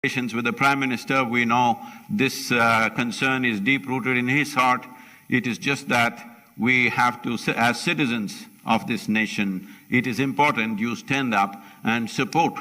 Relations with the Prime Minister, we know this concern is deep-rooted in his heart. It is just that we have to, as citizens of this nation, it is important you stand up and support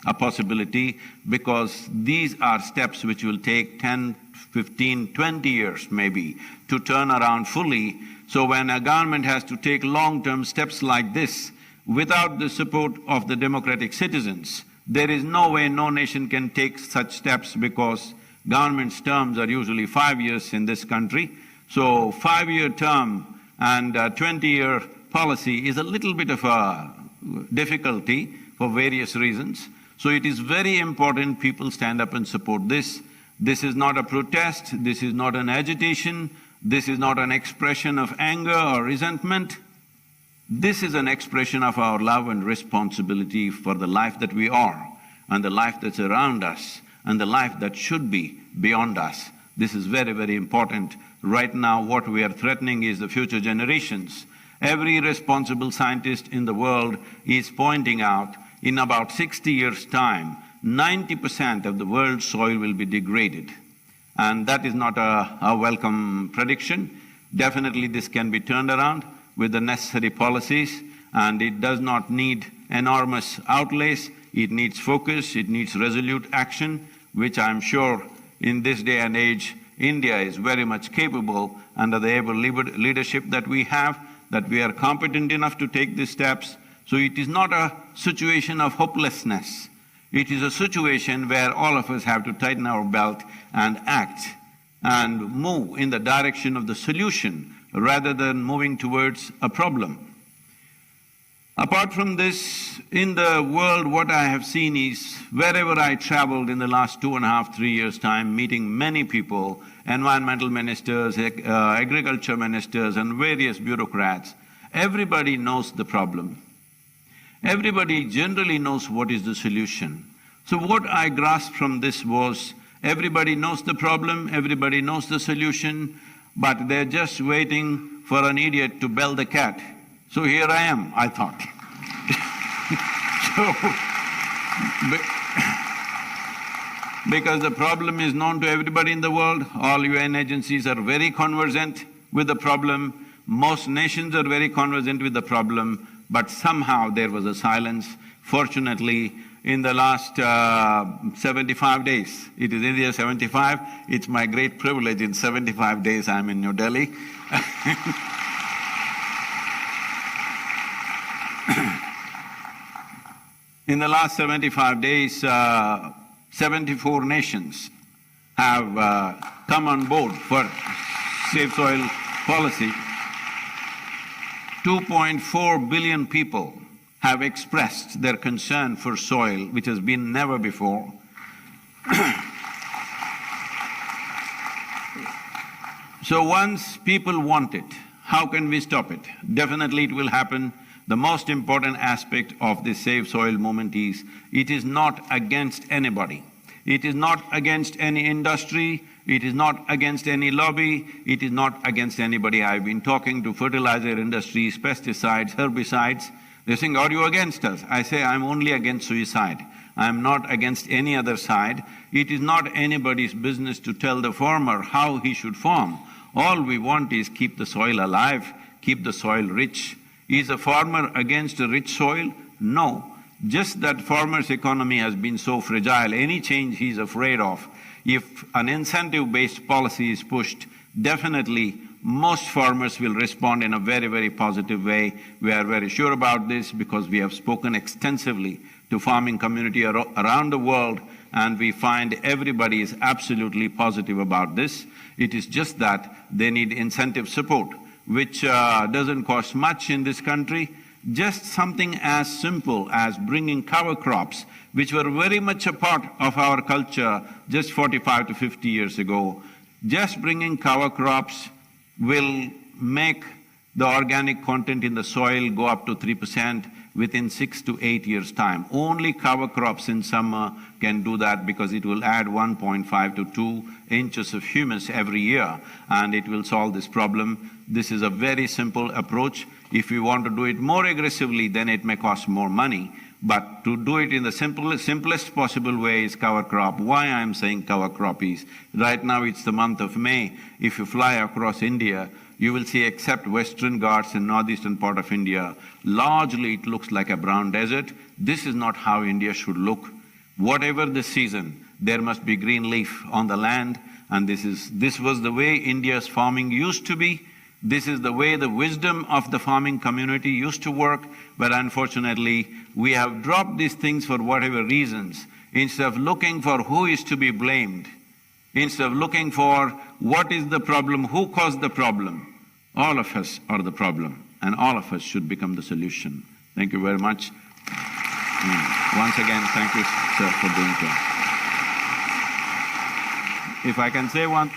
a possibility, because these are steps which will take 10, 15, 20 years maybe to turn around fully. So when a government has to take long-term steps like this, without the support of the democratic citizens, there is no way no nation can take such steps, because government's terms are usually 5 years in this country. So 5-year term and 20-year policy is a little bit of a difficulty for various reasons. So it is very important people stand up and support this. This is not a protest, this is not an agitation, this is not an expression of anger or resentment. This is an expression of our love and responsibility for the life that we are, and the life that's around us, and the life that should be beyond us. This is very, very important. Right now, what we are threatening is the future generations. Every responsible scientist in the world is pointing out, in about 60 years' time, 90% of the world's soil will be degraded. And that is not a welcome prediction. Definitely this can be turned around with the necessary policies, and it does not need enormous outlays. It needs focus, it needs resolute action, which I'm sure in this day and age, India is very much capable under the able leadership that we have, that we are competent enough to take these steps. So it is not a situation of hopelessness. It is a situation where all of us have to tighten our belt and act and move in the direction of the solution, rather than moving towards a problem. Apart from this, in the world what I have seen is, wherever I traveled in the last 2.5, 3 years' time, meeting many people, environmental ministers, agriculture ministers and various bureaucrats, everybody knows the problem. Everybody generally knows what is the solution. So what I grasped from this was, everybody knows the problem, everybody knows the solution, but they're just waiting for an idiot to bell the cat. So here I am, I thought. Because the problem is known to everybody in the world, all UN agencies are very conversant with the problem, most nations are very conversant with the problem, but somehow there was a silence. Fortunately, in the last 75 days, it is India 75, it's my great privilege, in 75 days I'm in New Delhi. In the last 75 days, 74 nations have come on board for safe soil policy. 2.4 billion people have expressed their concern for soil, which has been never before. So once people want it, how can we stop it? Definitely it will happen. The most important aspect of this Save Soil movement is, it is not against anybody. It is not against any industry, it is not against any lobby, it is not against anybody. I've been talking to fertilizer industries, pesticides, herbicides. They're saying, are you against us? I say, I'm only against suicide. I'm not against any other side. It is not anybody's business to tell the farmer how he should farm. All we want is keep the soil alive, keep the soil rich. Is a farmer against a rich soil? No. Just that farmer's economy has been so fragile, any change he's afraid of. If an incentive-based policy is pushed, definitely most farmers will respond in a very, very positive way. We are very sure about this because we have spoken extensively to farming community around the world, and we find everybody is absolutely positive about this. It is just that they need incentive support, which doesn't cost much in this country. Just something as simple as bringing cover crops, which were very much a part of our culture just 45 to 50 years ago. Just bringing cover crops will make the organic content in the soil go up to 3% within 6 to 8 years' time. Only cover crops in summer can do that, because it will add 1.5 to 2 inches of humus every year, and it will solve this problem. This is a very simple approach. If we want to do it more aggressively, then it may cost more money. But to do it in the simplest possible way is cover crop. Why I am saying cover crop is, right now it's the month of May. If you fly across India, you will see, except Western Ghats and northeastern part of India, largely it looks like a brown desert. This is not how India should look. Whatever the season, there must be green leaf on the land, and this was the way India's farming used to be. This is the way the wisdom of the farming community used to work, but unfortunately, we have dropped these things for whatever reasons. Instead of looking for who is to be blamed, instead of looking for what is the problem, who caused the problem, all of us are the problem, and all of us should become the solution. Thank you very much. Once again, thank you, sir, for being here. If I can say one,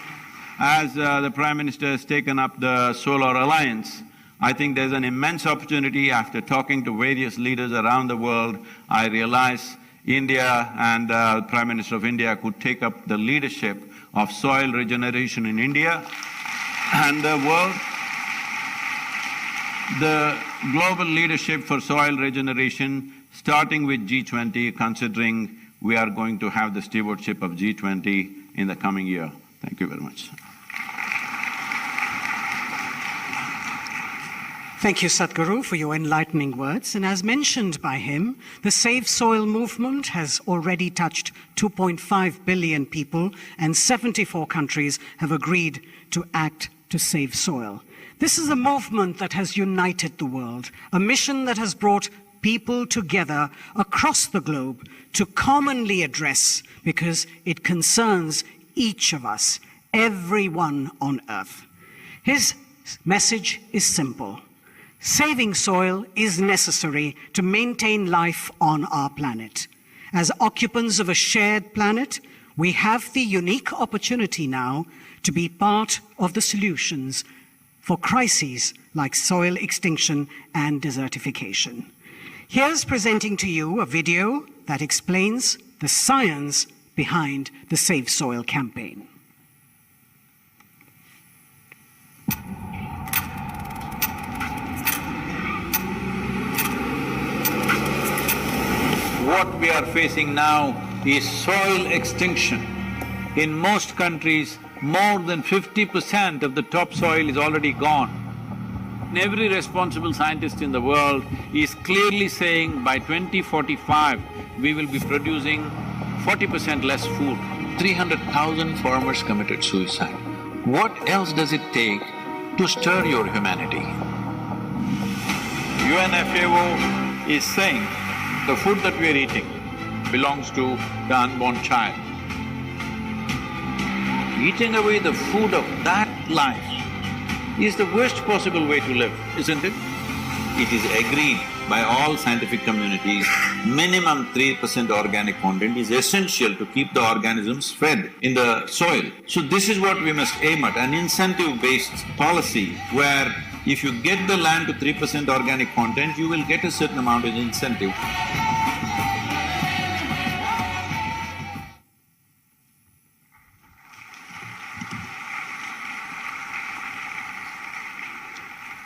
as the Prime Minister has taken up the Solar Alliance, I think there's an immense opportunity. After talking to various leaders around the world, I realize India and the Prime Minister of India could take up the leadership of soil regeneration in India and the world. The global leadership for soil regeneration, starting with G20, considering we are going to have the stewardship of G20 in the coming year. Thank you very much. Thank you, Sadhguru, for your enlightening words. And as mentioned by him, the Save Soil movement has already touched 2.5 billion people, and 74 countries have agreed to act to save soil. This is a movement that has united the world, a mission that has brought people together across the globe to commonly address, because it concerns each of us, everyone on earth. His message is simple. Saving soil is necessary to maintain life on our planet. As occupants of a shared planet, we have the unique opportunity now to be part of the solutions for crises like soil extinction and desertification. Here's presenting to you a video that explains the science behind the Save Soil campaign. What we are facing now is soil extinction. In most countries, more than 50% of the topsoil is already gone. Every responsible scientist in the world is clearly saying by 2045, we will be producing 40% less food. 300,000 farmers committed suicide. What else does it take to stir your humanity? UNFAO is saying the food that we are eating belongs to the unborn child. Eating away the food of that life is the worst possible way to live, isn't it? It is agreed by all scientific communities, minimum 3% organic content is essential to keep the organisms fed in the soil. So this is what we must aim at, an incentive-based policy where if you get the land to 3% organic content, you will get a certain amount of incentive.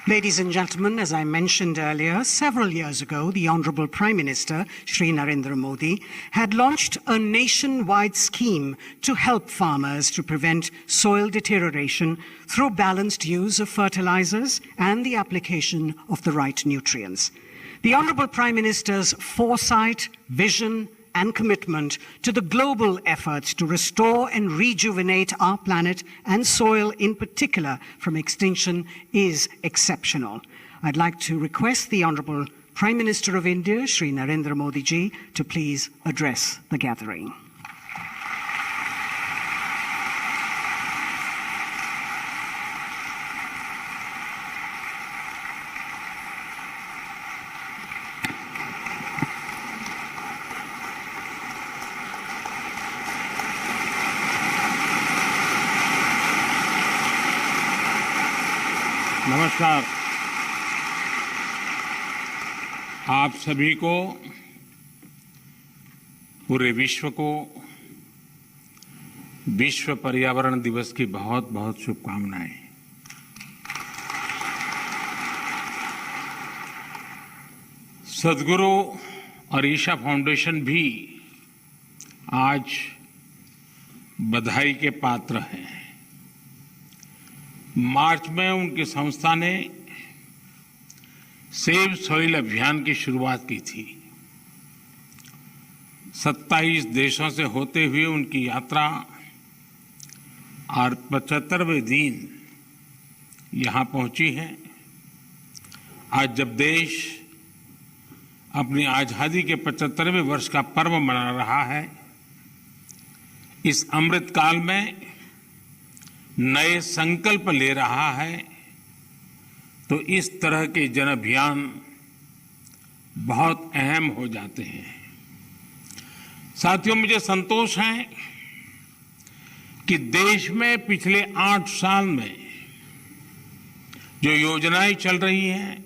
Ladies and gentlemen, as I mentioned earlier, several years ago, the Honorable Prime Minister, Shri Narendra Modi, had launched a nationwide scheme to help farmers to prevent soil deterioration through balanced use of fertilizers and the application of the right nutrients. The Honorable Prime Minister's foresight, vision, and commitment to the global efforts to restore and rejuvenate our planet and soil in particular from extinction is exceptional. I'd like to request the Honorable Prime Minister of India, Shri Narendra Modi ji, to please address the gathering. नमस्कार। आप सभी को, पूरे विश्व को विश्व पर्यावरण दिवस की बहुत बहुत शुभकामनाएं। सद्गुरु और ईशा फाउंडेशन भी आज बधाई के पात्र हैं। मार्च में उनकी संस्था ने सेव सॉइल अभियान की शुरुआत की थी। 27 देशों से होते हुए उनकी यात्रा और 75वें दिन यहाँ पहुंची है। आज जब देश अपनी आजादी के 75वें वर्ष का पर्व मना रहा है, इस अमृत काल में नए संकल्प ले रहा है, तो इस तरह के जन अभियान बहुत अहम हो जाते हैं। साथियों, मुझे संतोष है कि देश में पिछले 8 साल में जो योजनाएं चल रही हैं,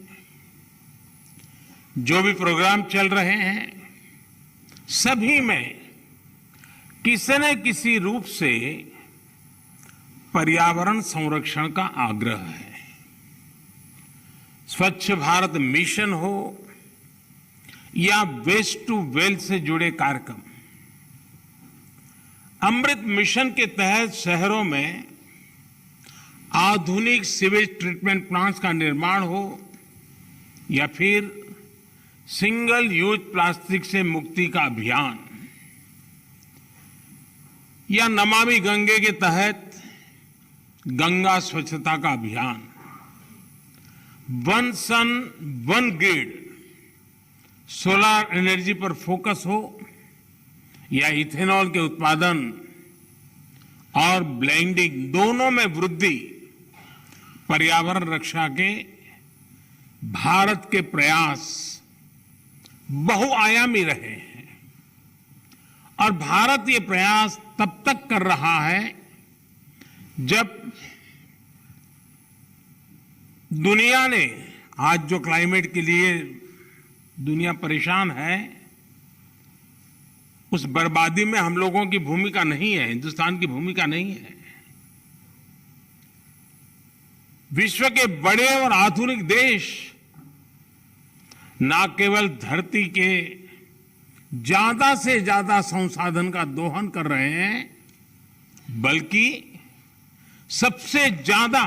जो भी प्रोग्राम चल रहे हैं, सभी में किसी न किसी रूप से पर्यावरण संरक्षण का आग्रह है। स्वच्छ भारत मिशन हो या वेस्ट टू वेल्थ से जुड़े कार्यक्रम, अमृत मिशन के तहत शहरों में आधुनिक सीवेज ट्रीटमेंट प्लांट्स का निर्माण हो या फिर सिंगल यूज प्लास्टिक से मुक्ति का अभियान, या नमामि गंगे के तहत गंगा स्वच्छता का अभियान, one sun one grid solar energy पर फोकस हो या इथेनॉल के उत्पादन और ब्लेंडिंग दोनों में वृद्धि, पर्यावरण रक्षा के भारत के प्रयास बहुआयामी रहे हैं। और भारत ये प्रयास तब तक कर रहा है जब दुनिया ने, आज जो क्लाइमेट के लिए दुनिया परेशान है, उस बर्बादी में हम लोगों की भूमिका नहीं है, हिंदुस्तान की भूमिका नहीं है। विश्व के बड़े और आधुनिक देश न केवल धरती के ज्यादा से ज्यादा संसाधन का दोहन कर रहे हैं, बल्कि सबसे ज्यादा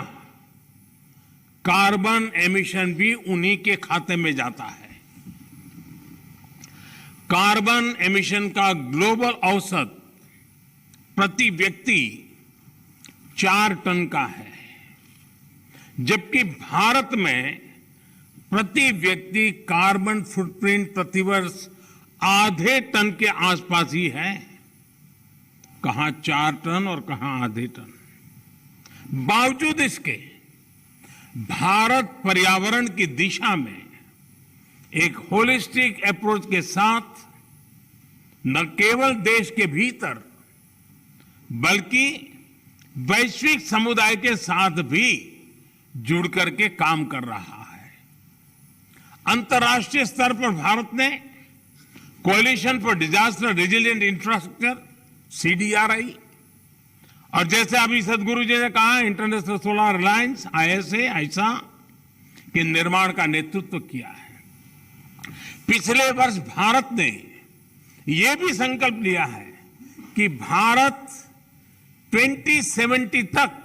कार्बन एमिशन भी उन्हीं के खाते में जाता है। कार्बन एमिशन का ग्लोबल औसत प्रति व्यक्ति 4 टन का है, जबकि भारत में प्रति व्यक्ति कार्बन फुटप्रिंट प्रतिवर्ष आधे टन के आसपास ही है। कहां 4 टन और कहां आधे टन। बावजूद इसके भारत पर्यावरण की दिशा में एक होलिस्टिक अप्रोच के साथ न केवल देश के भीतर बल्कि वैश्विक समुदाय के साथ भी जुड़ करके काम कर रहा है। अंतर्राष्ट्रीय स्तर पर भारत ने coalition for disaster resilient infrastructure CDRI और जैसे अभी सदगुरु जी ने कहा, इंटरनेशनल सोलर अलायंस ISA के निर्माण का नेतृत्व किया है। पिछले वर्ष भारत ने यह भी संकल्प लिया है कि भारत 2070 तक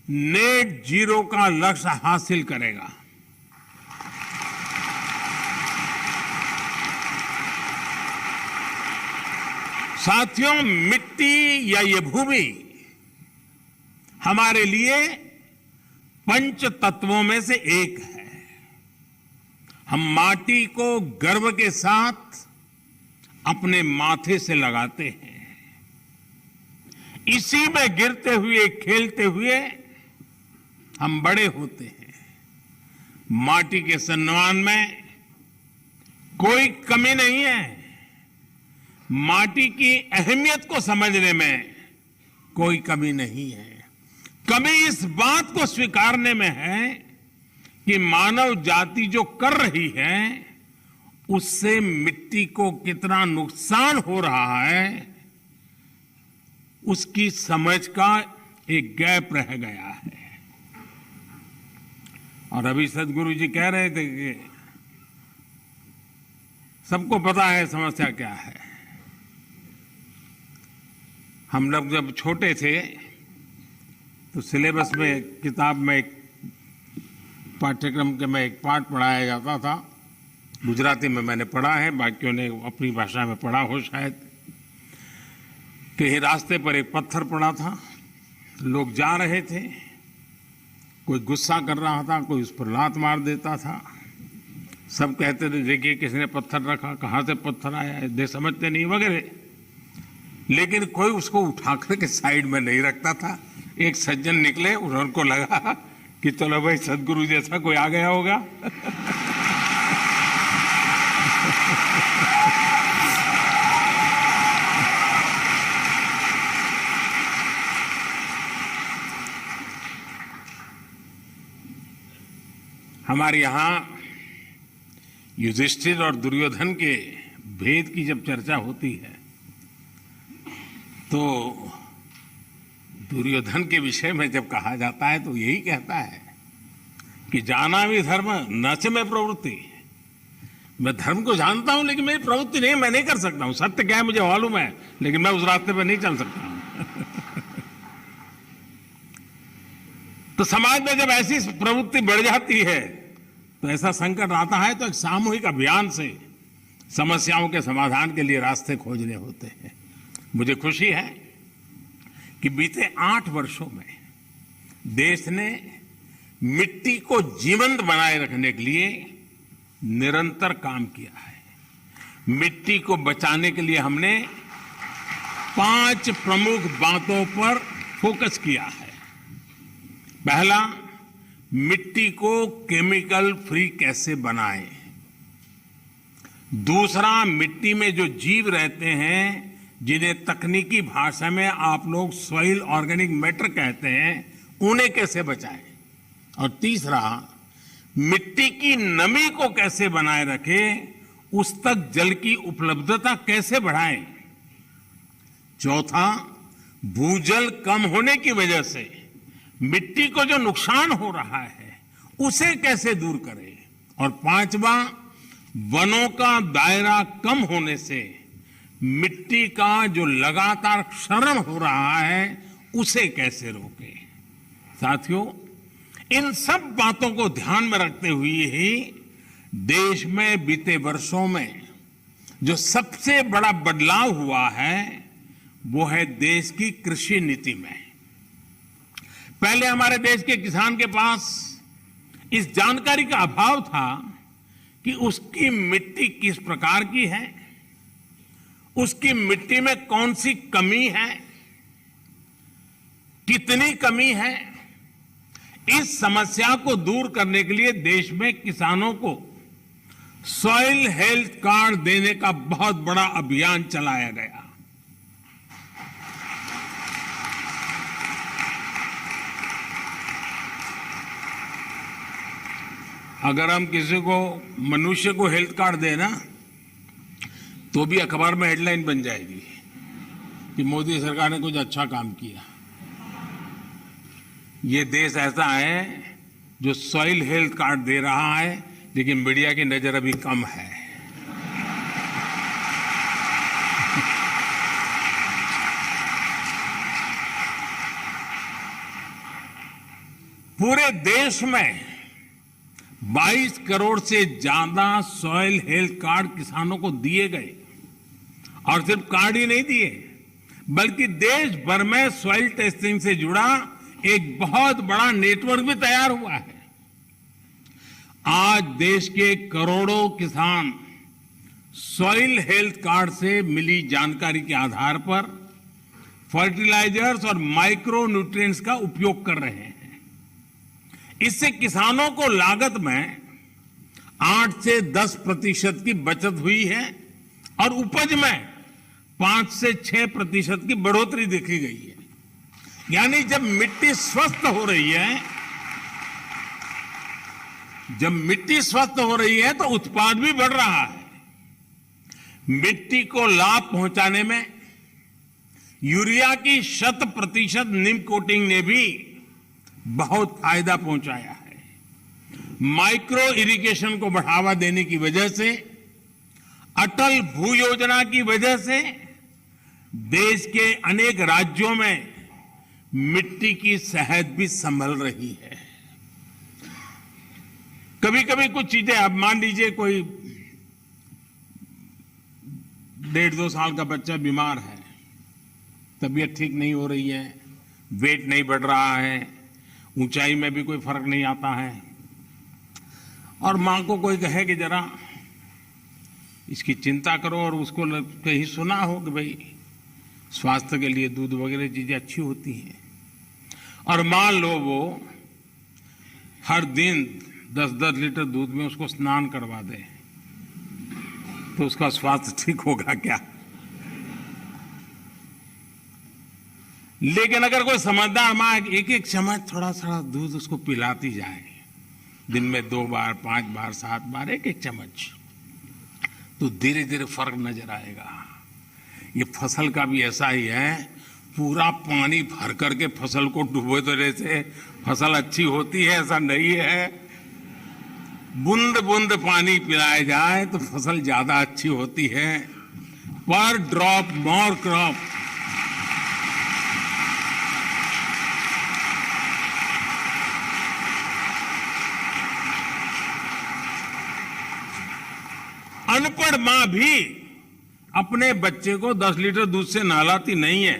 नेट जीरो का लक्ष्य हासिल करेगा। साथियों, मिट्टी या ये भूमि हमारे लिए पंच तत्वों में से एक है। हम माटी को गर्व के साथ अपने माथे से लगाते हैं, इसी में गिरते हुए खेलते हुए हम बड़े होते हैं। माटी के सम्मान में कोई कमी नहीं है। माटी की अहमियत को समझने में कोई कमी नहीं है। कमी इस बात को स्वीकारने में है कि मानव जाति जो कर रही है उससे मिट्टी को कितना नुकसान हो रहा है, उसकी समझ का एक गैप रह गया है। और अभी सदगुरु जी कह रहे थे कि सबको पता है समस्या क्या है। हम लोग जब छोटे थे तो सिलेबस में, किताब में, एक पाठ्यक्रम के में एक पाठ पढ़ाया जाता था। गुजराती में मैंने पढ़ा है, बाकियों ने अपनी भाषा में पढ़ा हो शायद, कि रास्ते पर एक पत्थर पड़ा था, लोग जा रहे थे, कोई गुस्सा कर रहा था, कोई उस पर लात मार देता था। सब कहते थे देखिए किसने पत्थर रखा, कहाँ से पत्थर आया है, दे समझते नहीं वगैरह, लेकिन कोई उसको उठा करके साइड में नहीं रखता था। एक सज्जन निकले, उनको लगा कि चलो भाई सदगुरु जैसा कोई आ गया होगा। हमारे यहाँ युधिष्ठिर और दुर्योधन के भेद की जब चर्चा होती है तो दुर्योधन के विषय में जब कहा जाता है तो यही कहता है कि जाना भी धर्म न च में प्रवृत्ति। मैं धर्म को जानता हूं लेकिन मेरी प्रवृत्ति नहीं, मैं नहीं कर सकता हूं। सत्य क्या है मुझे मालूम है, लेकिन मैं उस रास्ते पर नहीं चल सकता हूं। तो समाज में जब ऐसी प्रवृत्ति बढ़ जाती है तो ऐसा संकट आता है तो एक सामूहिक अभियान से समस्याओं के समाधान के लिए रास्ते खोजने होते हैं। मुझे खुशी है कि बीते 8 वर्षों में देश ने मिट्टी को जीवंत बनाए रखने के लिए निरंतर काम किया है। मिट्टी को बचाने के लिए हमने 5 प्रमुख बातों पर फोकस किया है। पहला, मिट्टी को केमिकल फ्री कैसे बनाएं। दूसरा, मिट्टी में जो जीव रहते हैं जिन्हें तकनीकी भाषा में आप लोग सॉइल ऑर्गेनिक मैटर कहते हैं, उन्हें कैसे बचाएं। और तीसरा, मिट्टी की नमी को कैसे बनाए रखें, उस तक जल की उपलब्धता कैसे बढ़ाएं। चौथा, भूजल कम होने की वजह से मिट्टी को जो नुकसान हो रहा है उसे कैसे दूर करें। और पांचवा, वनों का दायरा कम होने से मिट्टी का जो लगातार क्षरण हो रहा है उसे कैसे रोकें। साथियों, इन सब बातों को ध्यान में रखते हुए ही देश में बीते वर्षों में जो सबसे बड़ा बदलाव हुआ है वो है देश की कृषि नीति में। पहले हमारे देश के किसान के पास इस जानकारी का अभाव था कि उसकी मिट्टी किस प्रकार की है, उसकी मिट्टी में कौन सी कमी है, कितनी कमी है। इस समस्या को दूर करने के लिए देश में किसानों को सॉइल हेल्थ कार्ड देने का बहुत बड़ा अभियान चलाया गया। अगर हम किसी को, मनुष्य को हेल्थ कार्ड देना तो भी अखबार में हेडलाइन बन जाएगी कि मोदी सरकार ने कुछ अच्छा काम किया। ये देश ऐसा है जो सॉइल हेल्थ कार्ड दे रहा है, लेकिन मीडिया की नजर अभी कम है। पूरे देश में 22 करोड़ से ज्यादा सॉइल हेल्थ कार्ड किसानों को दिए गए। और सिर्फ कार्ड ही नहीं दिए, बल्कि देश भर में सॉइल टेस्टिंग से जुड़ा एक बहुत बड़ा नेटवर्क भी तैयार हुआ है। आज देश के करोड़ों किसान सॉइल हेल्थ कार्ड से मिली जानकारी के आधार पर फर्टिलाइजर्स और माइक्रो न्यूट्रिएंट्स का उपयोग कर रहे हैं। इससे किसानों को लागत में 8 से 10% की बचत हुई है और उपज में 5 से 6% की बढ़ोतरी देखी गई है। यानी जब मिट्टी स्वस्थ हो रही है, तो उत्पाद भी बढ़ रहा है। मिट्टी को लाभ पहुंचाने में यूरिया की 100% नीम कोटिंग ने भी बहुत फायदा पहुंचाया है। माइक्रो इरिगेशन को बढ़ावा देने की वजह से अटल भू योजना की वजह से देश के अनेक राज्यों में मिट्टी की सेहत भी संभल रही है। कभी कभी कुछ चीजें, अब मान लीजिए कोई 1.5-2 साल का बच्चा बीमार है, तबीयत ठीक नहीं हो रही है, वेट नहीं बढ़ रहा है, ऊंचाई में भी कोई फर्क नहीं आता है, और मां को कोई कहे कि जरा इसकी चिंता करो, और उसको कहीं सुना हो कि भाई स्वास्थ्य के लिए दूध वगैरह चीजें अच्छी होती हैं, और मान लो वो हर दिन 10-10 लीटर दूध में उसको स्नान करवा दे, तो उसका स्वास्थ्य ठीक होगा क्या? लेकिन अगर कोई समझदार मां एक चम्मच थोड़ा थोड़ा दूध उसको पिलाती जाए, दिन में 2 बार, 5 बार, 7 बार, एक चम्मच, तो धीरे धीरे फर्क नजर आएगा। ये फसल का भी ऐसा ही है, पूरा पानी भर करके फसल को डुबो देने से फसल अच्छी होती है ऐसा नहीं है। बूंद बूंद पानी पिलाया जाए तो फसल ज्यादा अच्छी होती है। पर ड्रॉप मोर क्रॉप। अनपढ़ मां भी अपने बच्चे को 10 लीटर दूध से नहलाती नहीं है,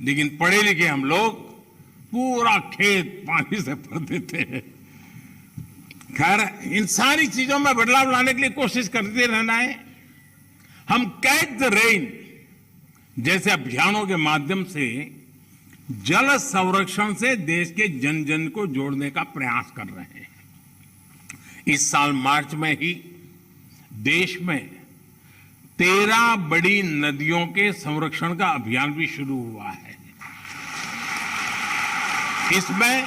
लेकिन पढ़े लिखे हम लोग पूरा खेत पानी से भर देते हैं। खैर, इन सारी चीजों में बदलाव लाने के लिए कोशिश करते रहना है। हम कैच द रेन जैसे अभियानों के माध्यम से जल संरक्षण से देश के जन जन को जोड़ने का प्रयास कर रहे हैं। इस साल मार्च में ही देश में 13 बड़ी नदियों के संरक्षण का अभियान भी शुरू हुआ है। इसमें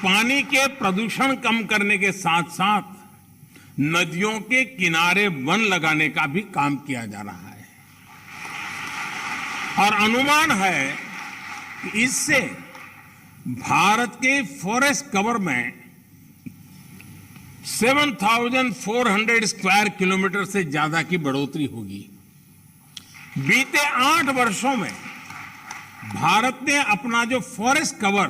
पानी के प्रदूषण कम करने के साथ साथ नदियों के किनारे वन लगाने का भी काम किया जा रहा है, और अनुमान है कि इससे भारत के फॉरेस्ट कवर में 7,400 स्क्वायर किलोमीटर से ज्यादा की बढ़ोतरी होगी। बीते 8 वर्षों में भारत ने अपना जो फॉरेस्ट कवर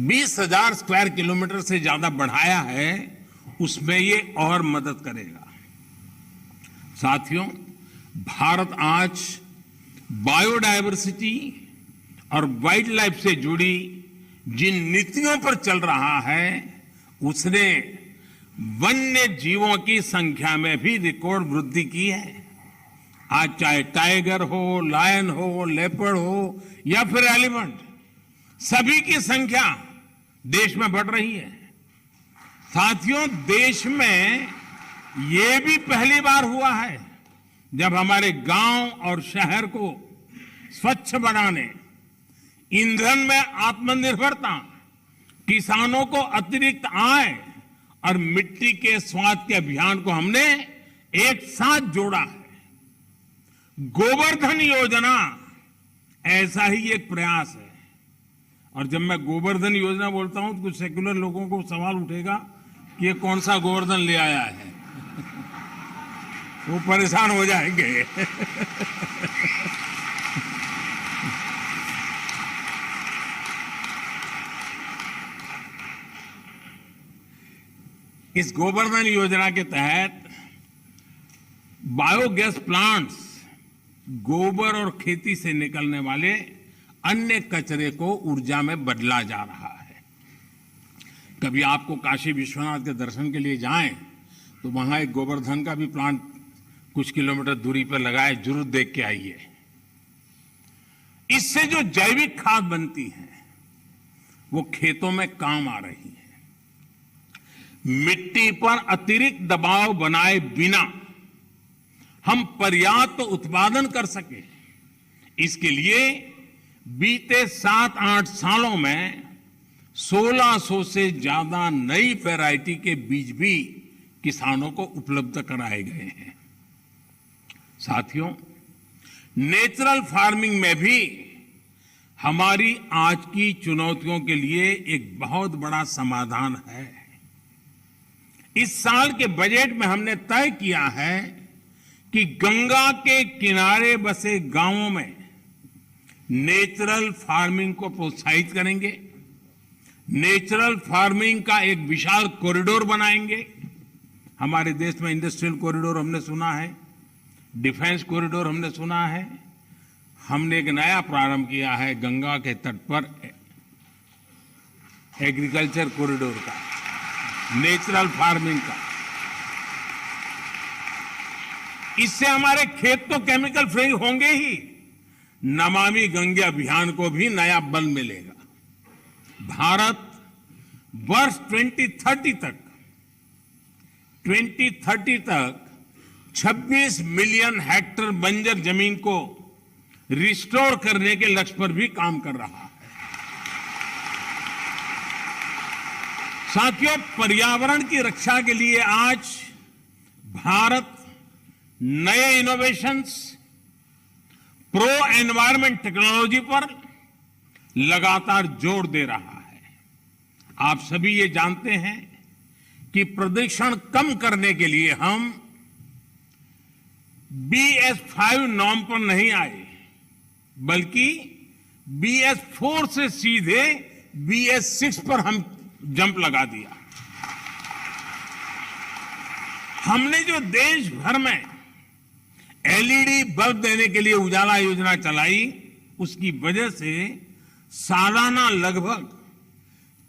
20,000 स्क्वायर किलोमीटर से ज्यादा बढ़ाया है, उसमें ये और मदद करेगा। साथियों, भारत आज बायोडायवर्सिटी और वाइल्ड लाइफ से जुड़ी जिन नीतियों पर चल रहा है, उसने वन्य जीवों की संख्या में भी रिकॉर्ड वृद्धि की है। आज चाहे टाइगर हो, लायन हो, लेपर्ड हो या फिर एलिफेंट, सभी की संख्या देश में बढ़ रही है। साथियों, देश में ये भी पहली बार हुआ है जब हमारे गांव और शहर को स्वच्छ बनाने, ईंधन में आत्मनिर्भरता, किसानों को अतिरिक्त आय और मिट्टी के स्वास्थ्य के अभियान को हमने एक साथ जोड़ा है। गोवर्धन योजना ऐसा ही एक प्रयास है। और जब मैं गोवर्धन योजना बोलता हूं तो कुछ सेक्युलर लोगों को सवाल उठेगा कि ये कौन सा गोवर्धन ले आया है। वो परेशान हो जाएंगे। इस गोवर्धन योजना के तहत बायोगैस प्लांट्स गोबर और खेती से निकलने वाले अन्य कचरे को ऊर्जा में बदला जा रहा है। कभी आपको काशी विश्वनाथ के दर्शन के लिए जाएं तो वहां एक गोवर्धन का भी प्लांट कुछ किलोमीटर दूरी पर लगाए, जरूर देख के आइए। इससे जो जैविक खाद बनती है वो खेतों में काम आ रही है। मिट्टी पर अतिरिक्त दबाव बनाए बिना हम पर्याप्त उत्पादन कर सके, इसके लिए बीते 7-8 सालों में 1600 से ज्यादा नई वैरायटी के बीज भी किसानों को उपलब्ध कराए गए हैं। साथियों, नेचुरल फार्मिंग में भी हमारी आज की चुनौतियों के लिए एक बहुत बड़ा समाधान है। इस साल के बजट में हमने तय किया है कि गंगा के किनारे बसे गांवों में नेचुरल फार्मिंग को प्रोत्साहित करेंगे, नेचुरल फार्मिंग का एक विशाल कॉरिडोर बनाएंगे। हमारे देश में इंडस्ट्रियल कॉरिडोर हमने सुना है, डिफेंस कॉरिडोर हमने सुना है। हमने एक नया प्रारंभ किया है गंगा के तट पर एग्रीकल्चर कॉरिडोर का, नेचुरल फार्मिंग का। इससे हमारे खेत तो केमिकल फ्री होंगे ही, नमामि गंगे अभियान को भी नया बल मिलेगा। भारत वर्ष 2030 तक 26 मिलियन हेक्टेयर बंजर जमीन को रिस्टोर करने के लक्ष्य पर भी काम कर रहा है। साथियों, पर्यावरण की रक्षा के लिए आज भारत नए इनोवेशंस, प्रो एनवायरमेंट टेक्नोलॉजी पर लगातार जोर दे रहा है। आप सभी ये जानते हैं कि प्रदूषण कम करने के लिए हम BS5 नॉर्म पर नहीं आए, बल्कि BS4 से सीधे BS6 पर हम जंप लगा दिया। हमने जो देश भर में LED बल्ब देने के लिए उजाला योजना चलाई, उसकी वजह से सालाना लगभग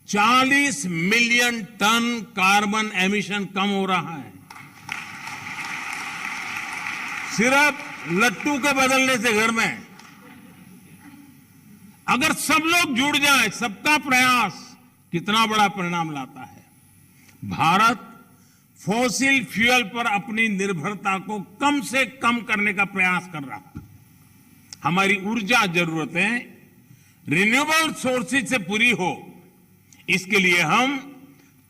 40 मिलियन टन कार्बन एमिशन कम हो रहा है। सिर्फ लट्टू के बदलने से घर में अगर सब लोग जुड़ जाएं, सबका प्रयास कितना बड़ा परिणाम लाता है। भारत फॉसिल फ्यूल पर अपनी निर्भरता को कम से कम करने का प्रयास कर रहा है। हमारी ऊर्जा जरूरतें रिन्यूएबल सोर्सेज से पूरी हो, इसके लिए हम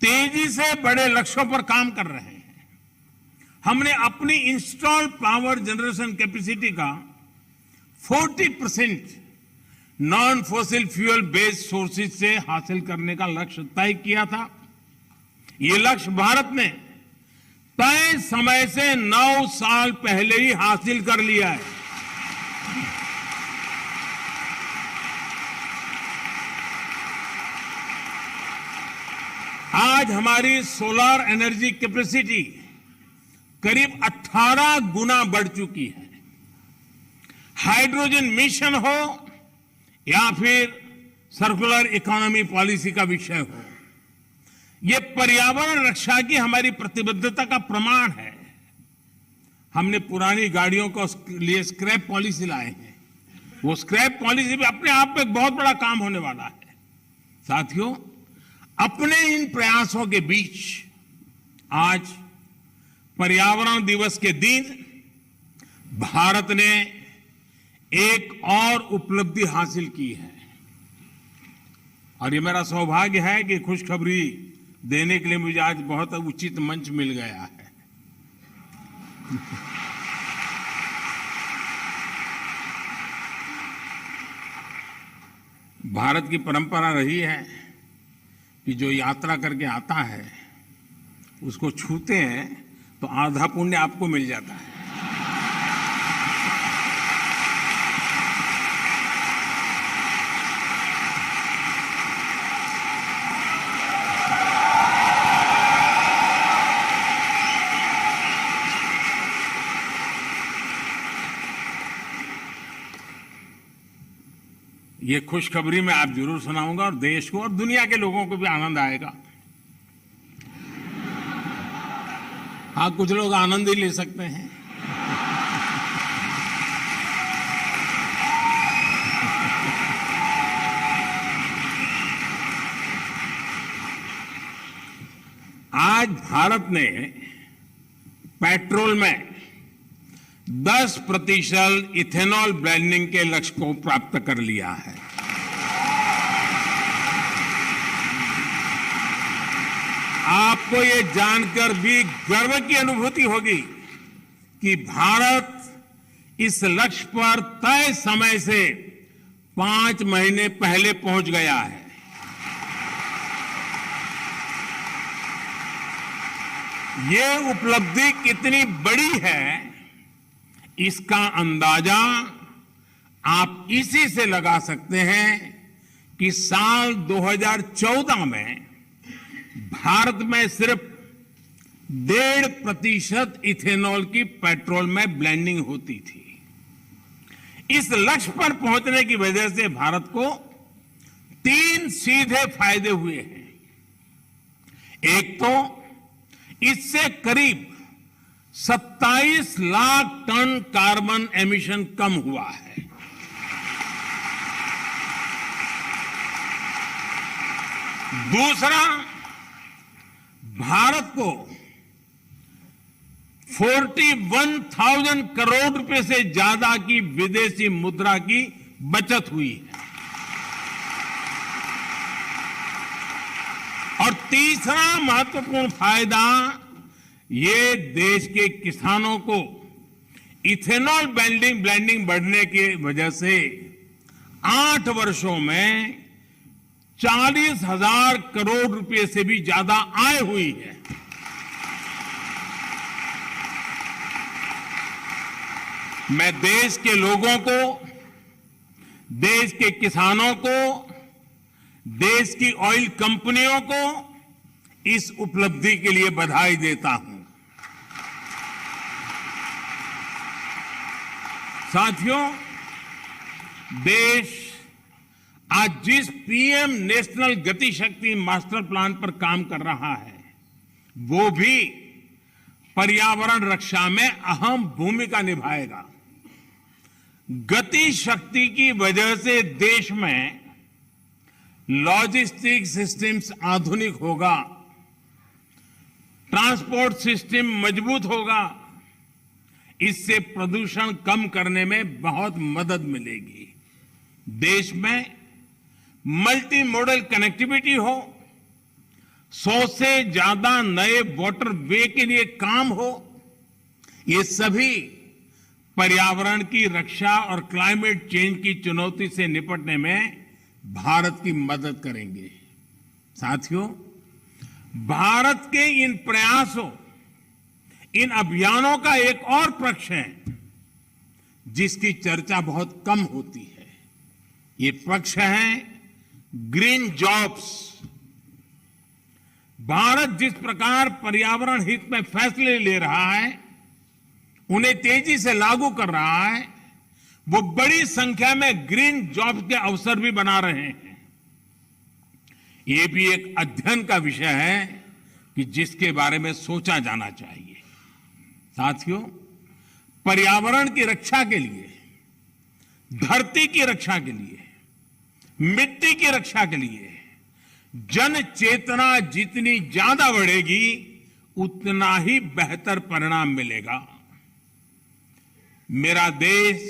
तेजी से बड़े लक्ष्यों पर काम कर रहे हैं। हमने अपनी इंस्टॉल पावर जनरेशन कैपेसिटी का 40% non fossil fuel based sources से हासिल करने का लक्ष्य तय किया था। ये लक्ष्य भारत ने तय समय से 9 साल पहले ही हासिल कर लिया है। आज हमारी सोलर एनर्जी कैपेसिटी करीब 18 गुना बढ़ चुकी है। हाइड्रोजन मिशन हो या फिर सर्कुलर इकोनॉमी पॉलिसी का विषय हो, ये पर्यावरण रक्षा की हमारी प्रतिबद्धता का प्रमाण है। हमने पुरानी गाड़ियों को लिए स्क्रैप पॉलिसी लाए हैं। वो स्क्रैप पॉलिसी भी अपने आप में एक बहुत बड़ा काम होने वाला है। साथियों, अपने इन प्रयासों के बीच आज पर्यावरण दिवस के दिन भारत ने एक और उपलब्धि हासिल की है, और ये मेरा सौभाग्य है कि खुशखबरी देने के लिए मुझे आज बहुत उचित मंच मिल गया है। भारत की परंपरा रही है कि जो यात्रा करके आता है उसको छूते हैं तो आधा पुण्य आपको मिल जाता है। ये खुशखबरी मैं आप जरूर सुनाऊंगा और देश को और दुनिया के लोगों को भी आनंद आएगा। हाँ, कुछ लोग आनंद ही ले सकते हैं। आज भारत ने पेट्रोल में 10% इथेनॉल ब्लेंडिंग के लक्ष्य को प्राप्त कर लिया है। आपको ये जानकर भी गर्व की अनुभूति होगी कि भारत इस लक्ष्य पर तय समय से 5 महीने पहले पहुंच गया है। ये उपलब्धि कितनी बड़ी है, इसका अंदाजा आप इसी से लगा सकते हैं कि साल 2014 में भारत में सिर्फ 1.5% इथेनॉल की पेट्रोल में ब्लेंडिंग होती थी। इस लक्ष्य पर पहुंचने की वजह से भारत को 3 सीधे फायदे हुए हैं। एक तो इससे करीब 27 लाख टन कार्बन एमिशन कम हुआ है। दूसरा, भारत को 41,000 करोड़ रुपए से ज्यादा की विदेशी मुद्रा की बचत हुई है। और तीसरा महत्वपूर्ण फायदा, ये देश के किसानों को इथेनॉल ब्लेंडिंग बढ़ने की वजह से 8 वर्षों में 40,000 करोड़ रुपए से भी ज्यादा आय हुई है। मैं देश के लोगों को, देश के किसानों को, देश की ऑयल कंपनियों को इस उपलब्धि के लिए बधाई देता हूं। साथियों, देश आज जिस पीएम नेशनल गति शक्ति मास्टर प्लान पर काम कर रहा है, वो भी पर्यावरण रक्षा में अहम भूमिका निभाएगा। गति शक्ति की वजह से देश में लॉजिस्टिक सिस्टम्स आधुनिक होगा, ट्रांसपोर्ट सिस्टम मजबूत होगा। इससे प्रदूषण कम करने में बहुत मदद मिलेगी। देश में मल्टी मॉडल कनेक्टिविटी हो, 100 से ज्यादा नए वाटर वे के लिए काम हो, ये सभी पर्यावरण की रक्षा और क्लाइमेट चेंज की चुनौती से निपटने में भारत की मदद करेंगे। साथियों, भारत के इन प्रयासों, इन अभियानों का एक और पक्ष है जिसकी चर्चा बहुत कम होती है। ये पक्ष है ग्रीन जॉब्स। भारत जिस प्रकार पर्यावरण हित में फैसले ले रहा है, उन्हें तेजी से लागू कर रहा है, वो बड़ी संख्या में ग्रीन जॉब्स के अवसर भी बना रहे हैं। ये भी एक अध्ययन का विषय है कि जिसके बारे में सोचा जाना चाहिए। साथियों, पर्यावरण की रक्षा के लिए, धरती की रक्षा के लिए, मिट्टी की रक्षा के लिए जन चेतना जितनी ज्यादा बढ़ेगी, उतना ही बेहतर परिणाम मिलेगा। मेरा देश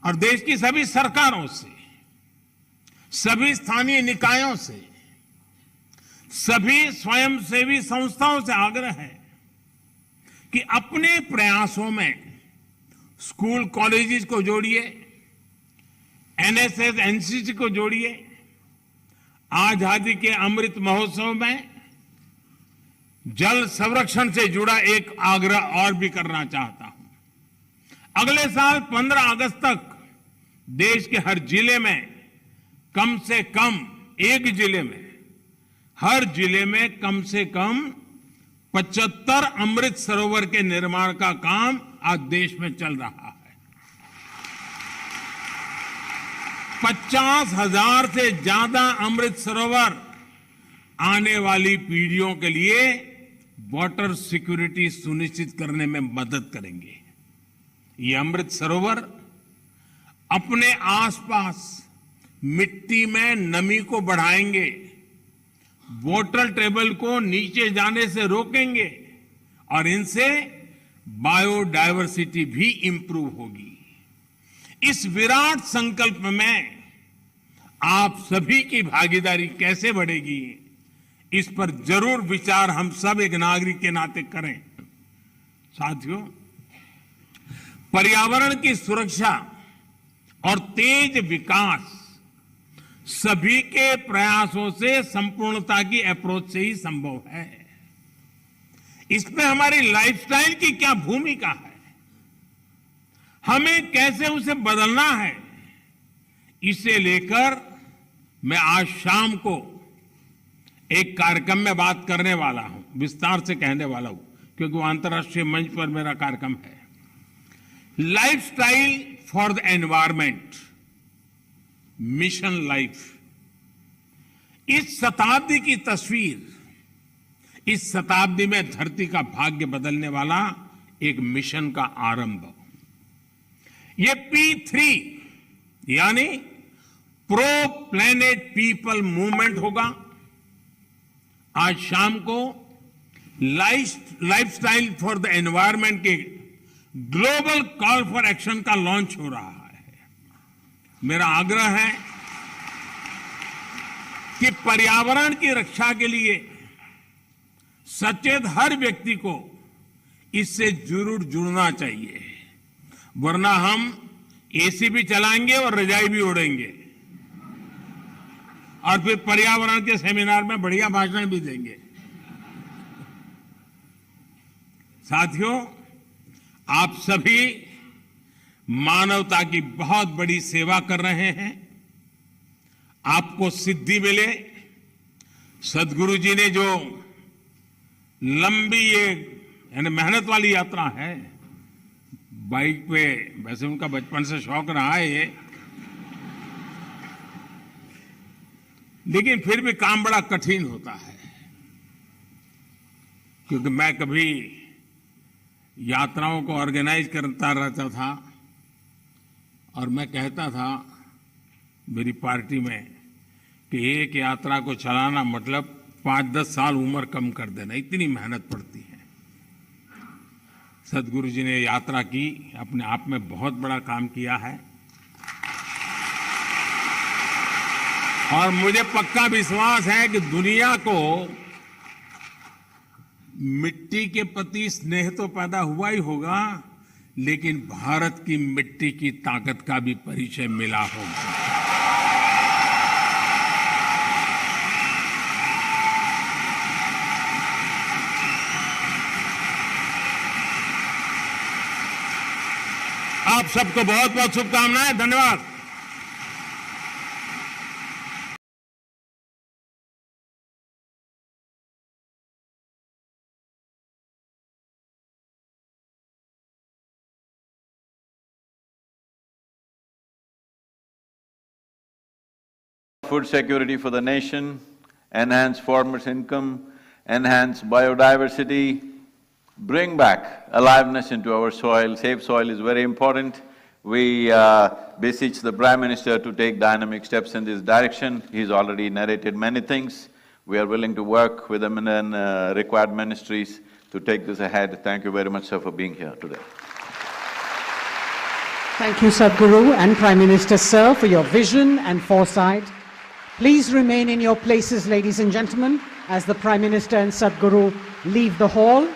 और देश की सभी सरकारों से, सभी स्थानीय निकायों से, सभी स्वयंसेवी संस्थाओं से आग्रह है कि अपने प्रयासों में स्कूल कॉलेजेस को जोड़िए, एनएसएस एनसीसी को जोड़िए। आजादी के अमृत महोत्सव में जल संरक्षण से जुड़ा एक आग्रह और भी करना चाहता हूं। अगले साल 15 अगस्त तक देश के हर जिले में कम से कम एक जिले में, हर जिले में कम से कम 75 अमृत सरोवर के निर्माण का काम आज देश में चल रहा है। 50,000 से ज्यादा अमृत सरोवर आने वाली पीढ़ियों के लिए वाटर सिक्योरिटी सुनिश्चित करने में मदद करेंगे। ये अमृत सरोवर अपने आसपास मिट्टी में नमी को बढ़ाएंगे, वाटर टेबल को नीचे जाने से रोकेंगे और इनसे बायोडायवर्सिटी भी इंप्रूव होगी। इस विराट संकल्प में आप सभी की भागीदारी कैसे बढ़ेगी, इस पर जरूर विचार हम सब एक नागरिक के नाते करें। साथियों, पर्यावरण की सुरक्षा और तेज विकास सभी के प्रयासों से संपूर्णता की अप्रोच से ही संभव है। इसमें हमारी लाइफस्टाइल की क्या भूमिका है, हमें कैसे उसे बदलना है, इसे लेकर मैं आज शाम को एक कार्यक्रम में बात करने वाला हूं, विस्तार से कहने वाला हूं, क्योंकि वो अंतर्राष्ट्रीय मंच पर मेरा कार्यक्रम है। Lifestyle for the environment, mission life. इस शताब्दी की तस्वीर, इस शताब्दी में धरती का भाग्य बदलने वाला एक मिशन का आरंभ। ये P3 यानी प्रो प्लेनेट पीपल मूवमेंट होगा। आज शाम को लाइफस्टाइल फॉर द एनवायरमेंट के ग्लोबल कॉल फॉर एक्शन का लॉन्च हो रहा है। मेरा आग्रह है कि पर्यावरण की रक्षा के लिए सचेत हर व्यक्ति को इससे जरूर जुड़ना चाहिए, वरना हम एसी भी चलाएंगे और रजाई भी ओढ़ेंगे और फिर पर्यावरण के सेमिनार में बढ़िया भाषण भी देंगे। साथियों, आप सभी मानवता की बहुत बड़ी सेवा कर रहे हैं। आपको सिद्धि मिले। सद्गुरु जी ने जो लंबी ये यानी मेहनत वाली यात्रा है, बाइक पे, वैसे उनका बचपन से शौक रहा है ये, लेकिन फिर भी काम बड़ा कठिन होता है। क्योंकि मैं कभी यात्राओं को ऑर्गेनाइज करता रहता था और मैं कहता था मेरी पार्टी में कि एक यात्रा को चलाना मतलब 5-10 साल उम्र कम कर देना, इतनी मेहनत पड़ती है। सद्गुरु जी ने यात्रा की, अपने आप में बहुत बड़ा काम किया है और मुझे पक्का विश्वास है कि दुनिया को मिट्टी के प्रति स्नेह तो पैदा हुआ ही होगा, लेकिन भारत की मिट्टी की ताकत का भी परिचय मिला होगा। आप सबको बहुत बहुत शुभकामनाएं। धन्यवाद। Food security for the nation, enhance farmers' income, enhance biodiversity, bring back aliveness into our soil. Safe soil is very important. We beseech the Prime Minister to take dynamic steps in this direction. He's already narrated many things. We are willing to work with the required ministries to take this ahead. Thank you very much, sir, for being here today. Thank you, Sadhguru and Prime Minister, sir, for your vision and foresight. Please remain in your places, ladies and gentlemen, as the Prime Minister and Sadhguru leave the hall.